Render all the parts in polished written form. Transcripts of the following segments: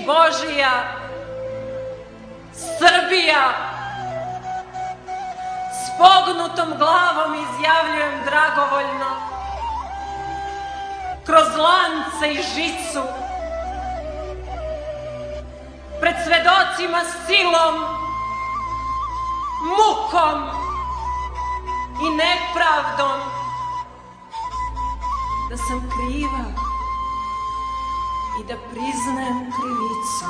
Božija, Srbija, s pognutom glavom izjavljujem dragovoljno, kroz lance i žicu, pred svedocima silom, mukom i nepravdom, da sam kriva i da priznajem krivicu.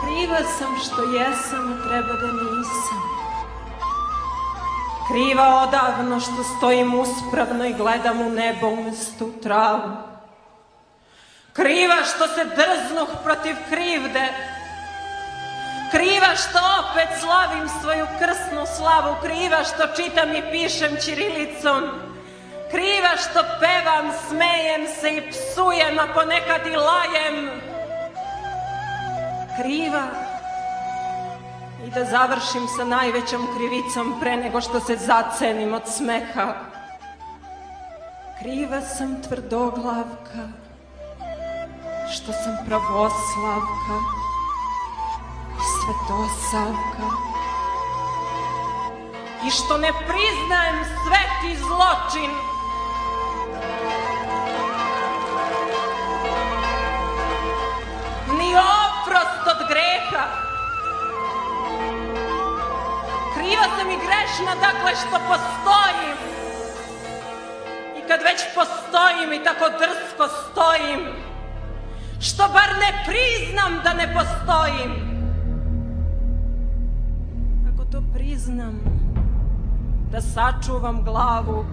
Kriva sam što jesam, a treba da nisam. Kriva odavno što stojim uspravno i gledam u nebo umesto u travu. Kriva što se drznuh protiv krivde. Kriva što opet slavim svoju krsnu slavu. Kriva što čitam i pišem ćirilicom. Kriva što pevam, smejem se i psujem, a ponekad i lajem. Kriva i da završim sa najvećom krivicom pre nego što se zacenim od smeha. Kriva sam tvrdoglavka, što sam pravoslavka i svetosavka i što ne priznajem sveti zločin. Ni oprost od greha. Kriva sam i grešna, dakle, što postojim. I kad već postojim i tako drsko stojim, što bar ne priznam da ne postojim. Ako to priznam, da sačuvam glavu,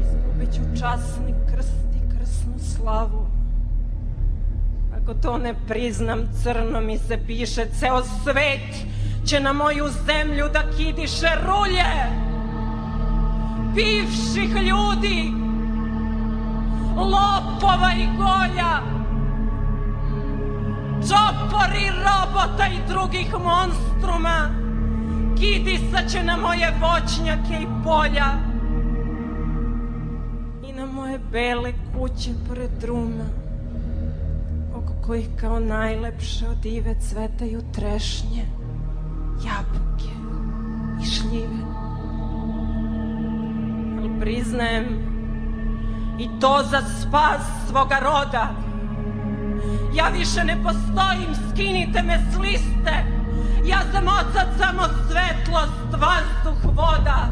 izgubit ću časni krst i krsnu slavu. Ako to ne priznam, crno mi se piše, ceo svet će na moju zemlju da kidiše rulje bivših ljudi, lopova i golja, čopori, robota i drugih monstruma kidisaće na moje voćnjake i polja i na moje bele kuće pored druma, oko kojih kao najlepše od ive cvetaju trešnje, jabuke i šljive. Ali priznajem i to za spas svoga roda. Ja više ne postojim, skinite me s liste. Ja sam od sad samo svetlost, vazduh, voda,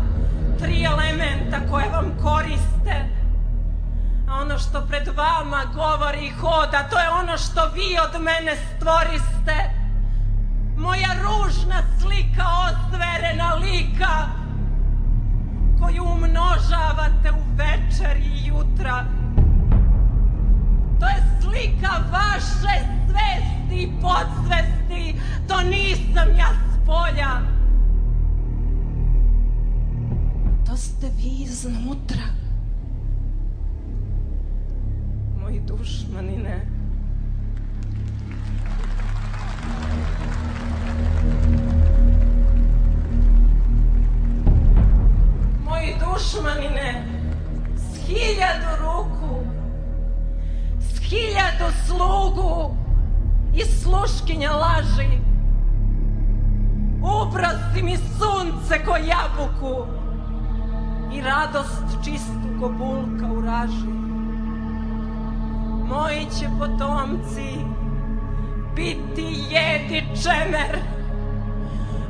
3 elementa koje vam koriste. A ono što pred vama govori i hoda, to je ono što vi od mene stvoriste. Moja ružna slika ozverena lika koju umnožavate u večer i jutra. To je slika vaše svesti i podsvesti. To nisam ja spolja. To ste vi iznutra. Moji dušmanine. Moji dušmanine, s 1000 ruku, s 1000 slugu i sluškinja laži, ubrasi mi sunce ko jabuku i radost čistu ko bulka u raži. Moji će potomci biti jedi čemer,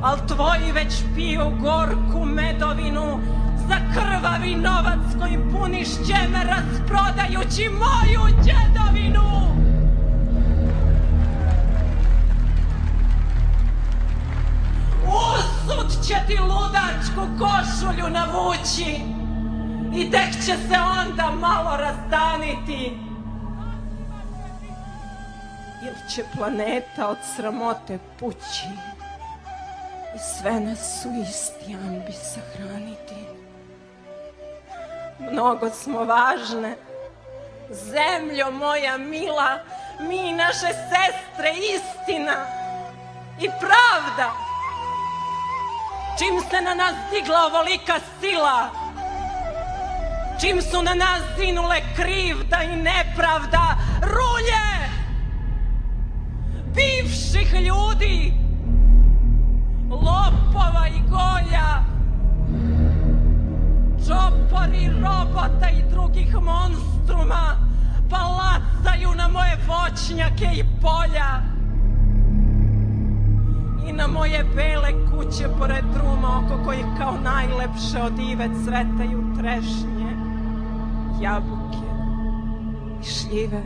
al tvoji već piju gorku medovinu za krvavi novac kojim puniš ćemer, rasprodajući moju đedovinu. Usud će ti ludačku košulju navući i tek će se onda malo razdaniti. Ili će planeta od sramote pući i sve nas u isti ambis sahraniti. Mnogo smo važne, zemljo moja mila, mi i naše sestre, istina i pravda. Čim se na nas digla ovolika sila, čim su na nas zinule krivda i nepravda, rulje bivših ljudi, lopova i golja, čopori robota i drugih monstruma palacaju na moje voćnjake i polja i na moje bele kuće pored druma oko kojih kao najlepše od ive cvetaju trešnje, jabuke i šljive.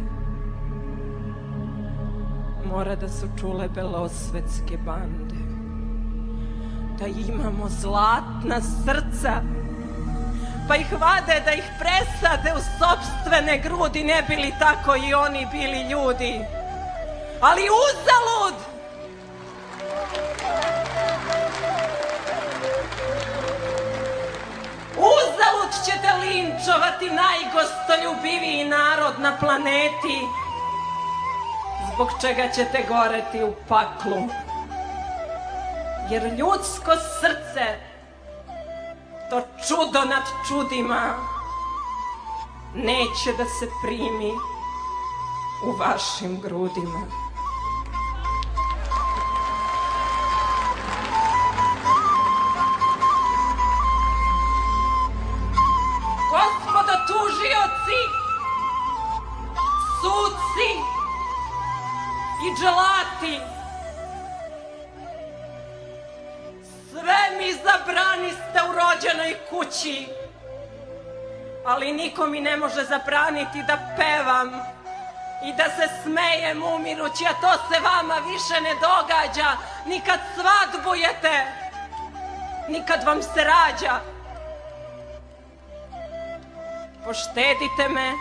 Mora da su čule belosvetske bande da imamo zlatna srca, pa ih vade da ih presade u sopstvene grudi, ne bili tako i oni bili ljudi. Ali uzalud! Uzalud ćete linčovati najgostoljubiviji narod na planeti, zbog čega ćete goreti u paklu. Jer ljudsko srce, to čudo nad čudima, neće da se primi u vašim grudima. Gospodo tužioci, suci i dželati, sve mi zabraniste u rođenoj kući, ali niko mi ne može zabraniti da pevam i da se smejem umirući, a to se vama više ne događa ni kad svadbujete, ni kad vam se rađa. Poštedite me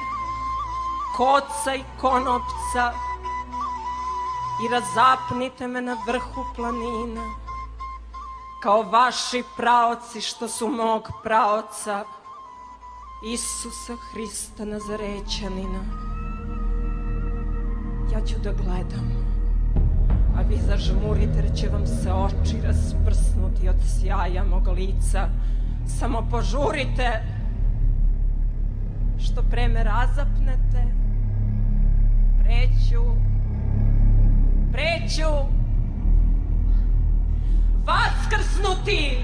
koca i konopca i razapnite me na vrhu planina, kao vaši praoci što su mog praoca, Isusa Hrista Nazarećanina. Ja ću da gledam, a vi zažmurite jer će vam se oči rasprsnuti od sjaja mog lica. Samo požurite, što pre me razapnete, preću vaskrsnuti